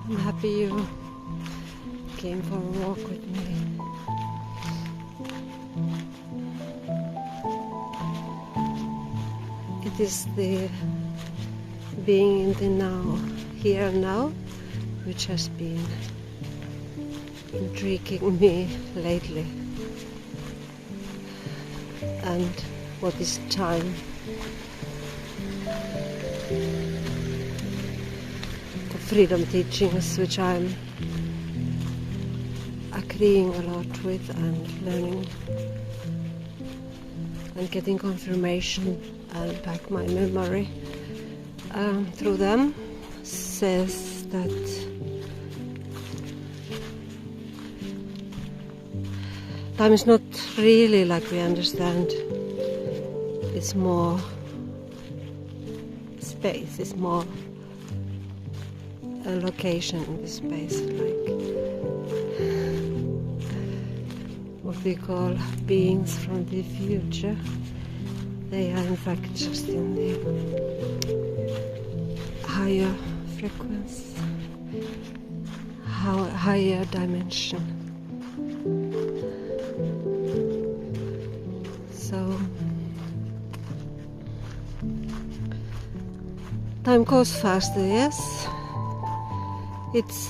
I'm happy you came for a walk with me. It is the being in the now, here and now, which has been intriguing me lately. And what is time? The freedom teachings, which I'm agreeing a lot with and learning and getting confirmation and back my memory through them, says that time is not really like we understand. It's more space, it's more a location in the space, like what we call beings from the future. They are in fact just in the higher frequency, higher dimension. So time goes faster, yes. It's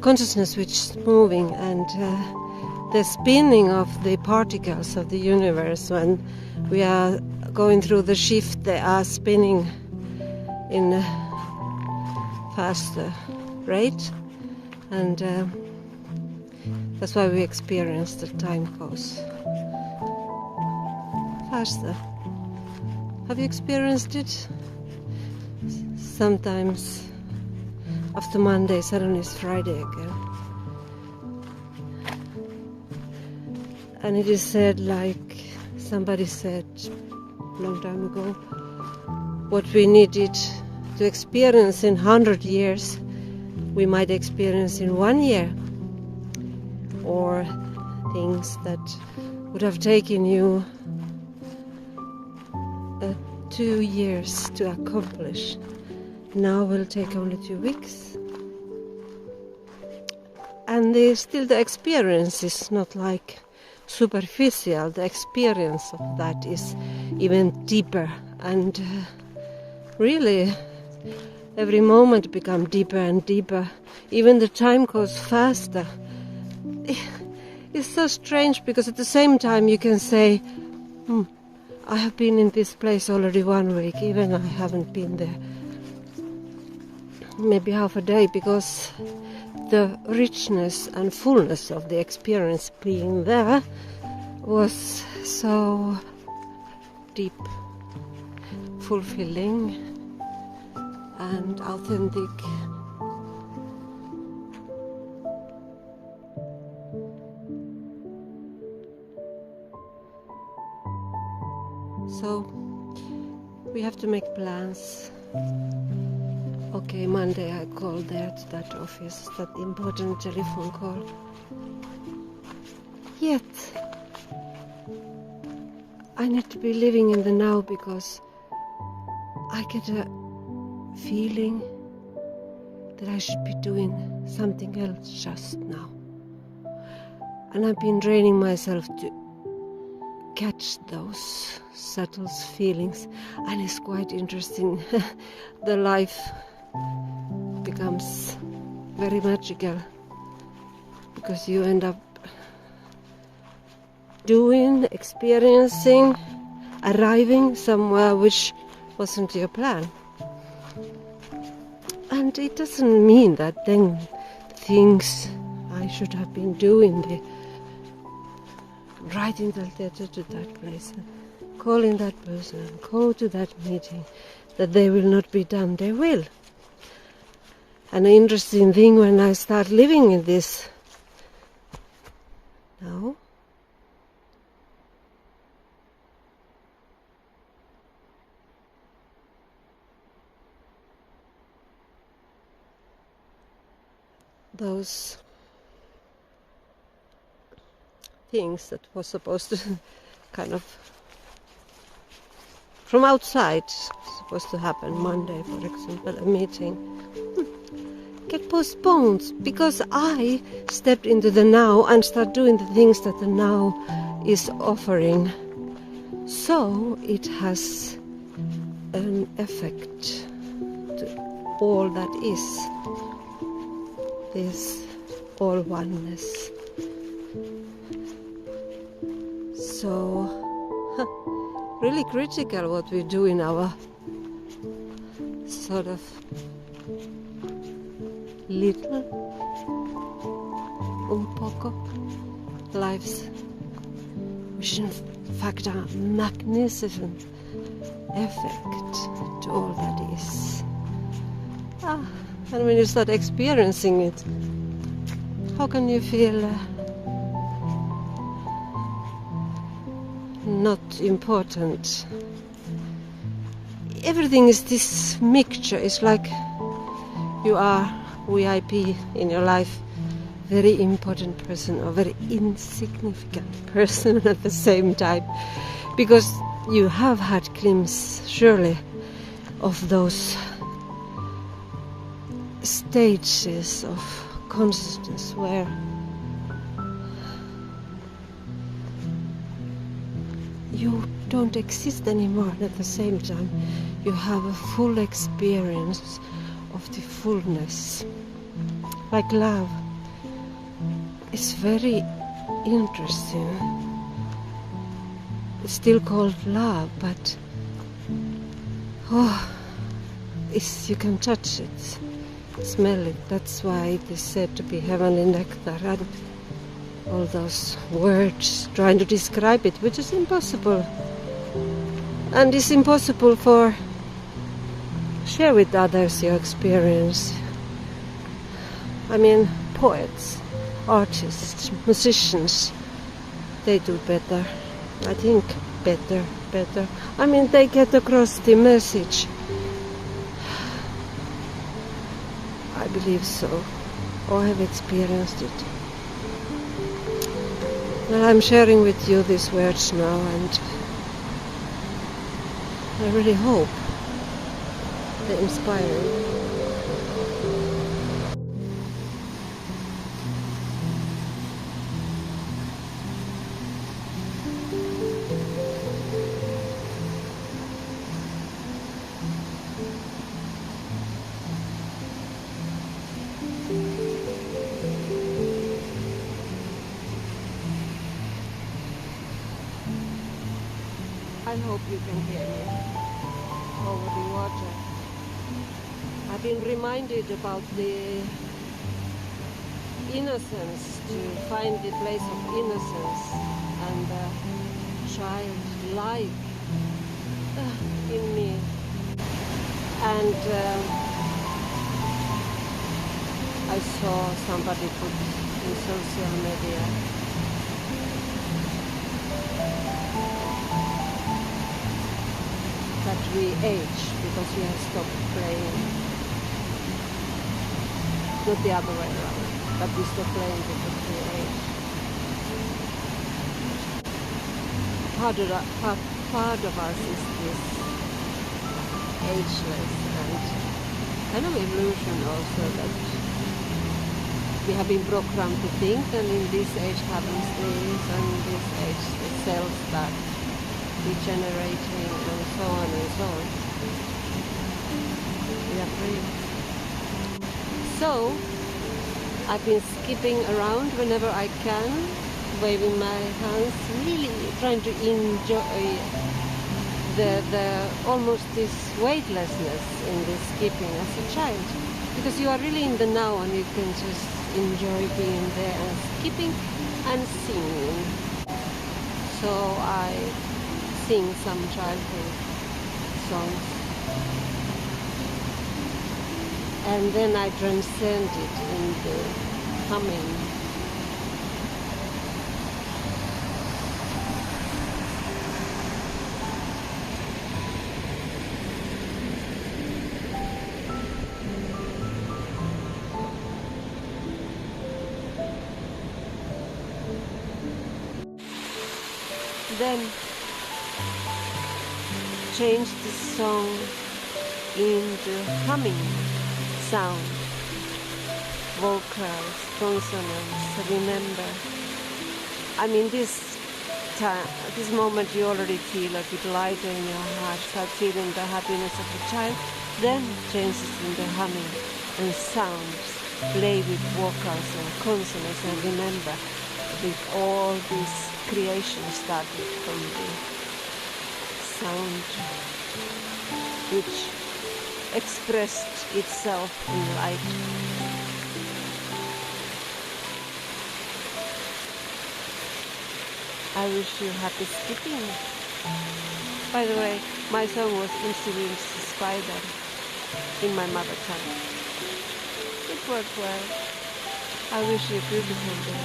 consciousness which is moving, and the spinning of the particles of the universe, when we are going through the shift, they are spinning in a faster rate, and that's why we experience that time goes faster. Have you experienced it? Sometimes after Monday, suddenly it's Friday again. And it is said, like somebody said a long time ago, what we needed to experience in 100 years, we might experience in 1 year. Or things that would have taken you 2 years to accomplish, now will take only 2 weeks. And still the experience is not like superficial. The experience of that is even deeper, and really every moment becomes deeper and deeper. Even the time goes faster. It's so strange, because at the same time you can say, I have been in this place already 1 week, even I haven't been there maybe half a day, because the richness and fullness of the experience being there was so deep, fulfilling and authentic. So we have to make plans. Okay, Monday I call there to that office, that important telephone call. Yet I need to be living in the now, because I get a feeling that I should be doing something else just now. And I've been training myself to catch those subtle feelings, and it's quite interesting. The life becomes very magical, because you end up doing, experiencing, arriving somewhere which wasn't your plan. And it doesn't mean that then things I should have been doing, writing the letter to that place, calling that person, go to that meeting, that they will not be done. They will. And an interesting thing, when I start living in this now, those things that was supposed to kind of from outside was to happen Monday, for example, a meeting, get postponed because I stepped into the now and start doing the things that the now is offering. So it has an effect to all that is this all oneness. So really critical what we do in our sort of little un poco lives, which in fact are magnificent effect to all that is. And when you start experiencing it, how can you feel not important? Everything is this mixture. It's like you are VIP in your life, very important person or very insignificant person at the same time, because you have had glimpses, surely, of those stages of consciousness where you don't exist anymore, and at the same time you have a full experience of the fullness, like love. It's very interesting. It's still called love, but you can touch it, smell it. That's why it is said to be heavenly nectar, and all those words trying to describe it, which is impossible. And it's impossible for share with others your experience. I mean, poets, artists, musicians, they do better. I think better. I mean, they get across the message. I believe so, or have experienced it. Well, I'm sharing with you these words now, and I really hope they inspire you. I hope you can hear me over the water. I've been reminded about the innocence, to find the place of innocence and childlike in me. And I saw somebody put in social media that we age because we have stopped playing. Not the other way around, but we stop playing because we age. Part of us is this ageless and kind of illusion also, that we have been programmed to think, and in this age happens this, and in this age the cells start degenerating, and so on and so on. We are free. So I've been skipping around whenever I can, waving my hands, really trying to enjoy the almost this weightlessness in this skipping as a child, because you are really in the now and you can just enjoy being there and skipping and singing. So I sing some childhood songs, and then I transcend it into humming. Then change the song into humming sound, vocals, consonants, remember. I mean, this moment you already feel a bit lighter in your heart, start feeling the happiness of the child, then changes into humming and sounds, play with vocals and consonants, and remember with all this creation started from the sound which expressed itself in light. I wish you happy skipping. By the way, my song was Innocence Spider in my mother tongue. It worked well. I wish you a beautiful day.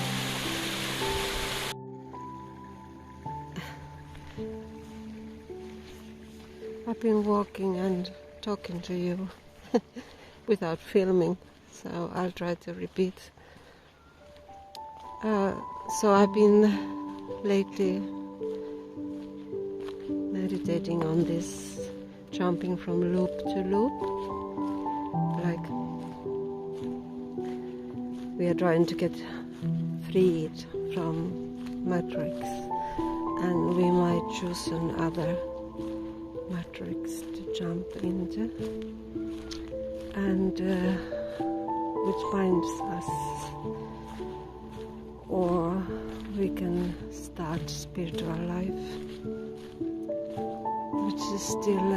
I've been walking and talking to you without filming, so I'll try to repeat. So I've been lately meditating on this jumping from loop to loop, like we are trying to get freed from matrix, and we might choose another matrix to jump into, and which binds us, or we can start spiritual life, which is still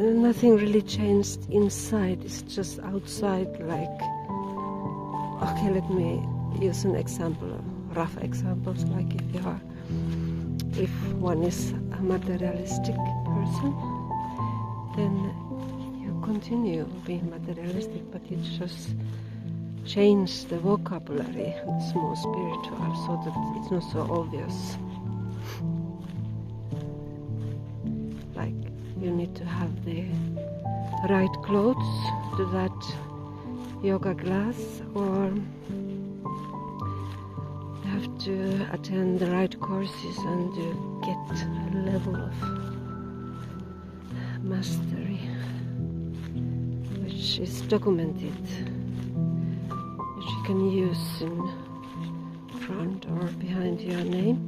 nothing really changed inside, it's just outside. Like, okay, let me use an example, rough examples, like if one is a materialistic person, then you continue being materialistic, but you just change the vocabulary, it's more spiritual, so that it's not so obvious. Like, you need to have the right clothes to that yoga class, or you have to attend the right courses and to get a level of mastery which is documented, which you can use in front or behind your name.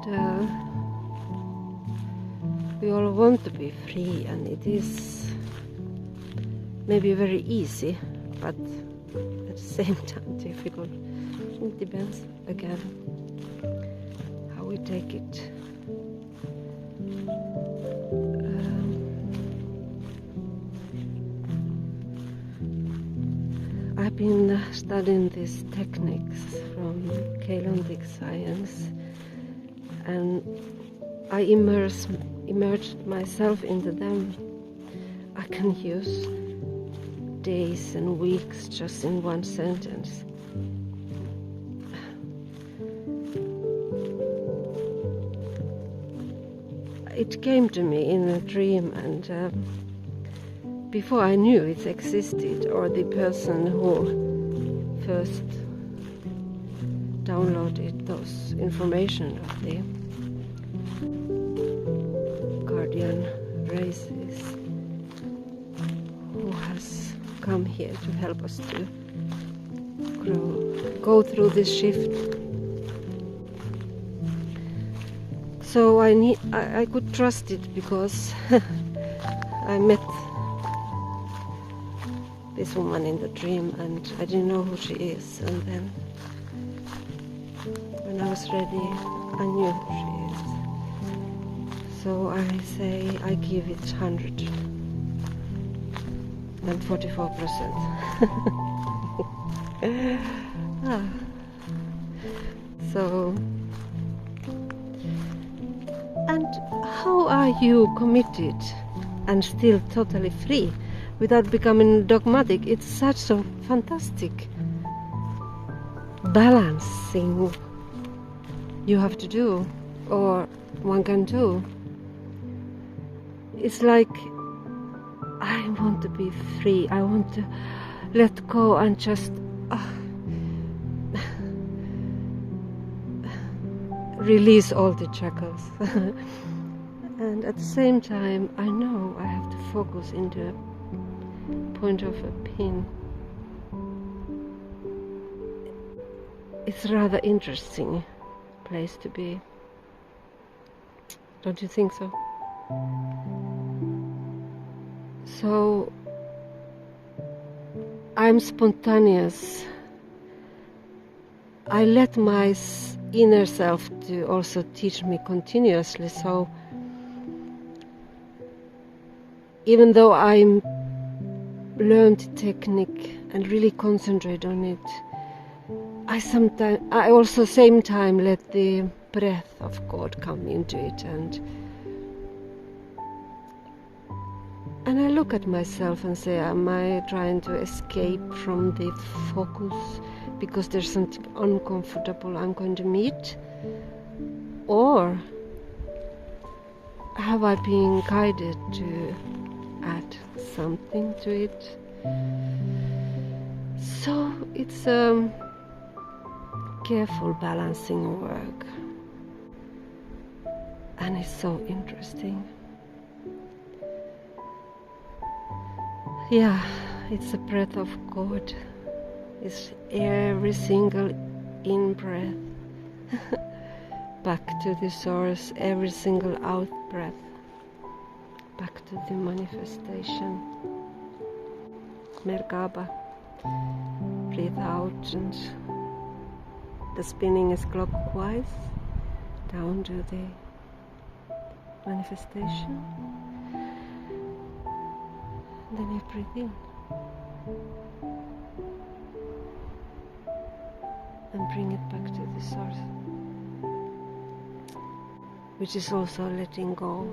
And we all want to be free, and it is maybe very easy, but at the same time difficult. It depends again how we take it. I've been studying these techniques from Childlike science, and I immersed myself into them. I can use days and weeks just in one sentence. It came to me in a dream, and before I knew it existed, or the person who first downloaded those information of the guardian races, who has come here to help us to go through this shift. So I could trust it, because I met this woman in the dream and I didn't know who she is, and then when I was ready I knew who she is. So I say I give it 144%. So, and how are you committed and still totally free without becoming dogmatic? It's such a fantastic balancing you have to do, or one can do. It's like, I want to be free, I want to let go release all the shackles. And at the same time, I know I have to focus into a point of a pin. It's a rather interesting place to be. Don't you think so? So I'm spontaneous. I let my inner self to also teach me continuously. So even though I learned the technique and really concentrate on it, I also same time let the breath of God come into it, and I look at myself and say, am I trying to escape from the focus because there's something uncomfortable I'm going to meet? Or have I been guided to add something to it? So it's a careful balancing work, and it's so interesting. Yeah, it's the breath of God. It's every single in-breath back to the source, every single out-breath back to the manifestation. Merkaba, breathe out, and the spinning is clockwise down to the manifestation. And then you breathe in and bring it back to the source, which is also letting go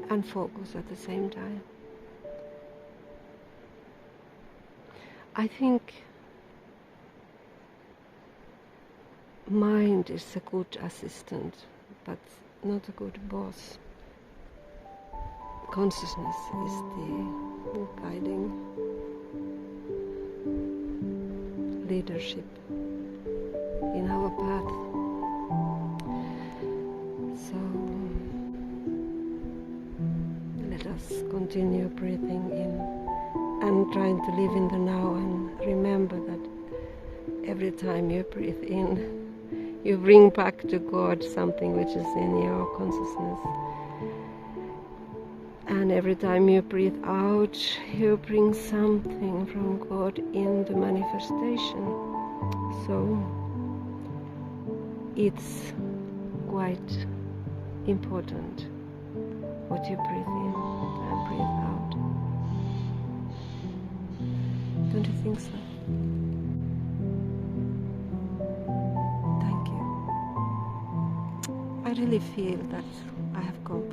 and focus at the same time. I think mind is a good assistant, but not a good boss. Consciousness is the guiding leadership in our path. So let us continue breathing in and trying to live in the now, and remember that every time you breathe in, you bring back to God something which is in your consciousness. And every time you breathe out, you bring something from God in the manifestation. So it's quite important what you breathe in and breathe out. Don't you think so? Thank you. I really feel that I have come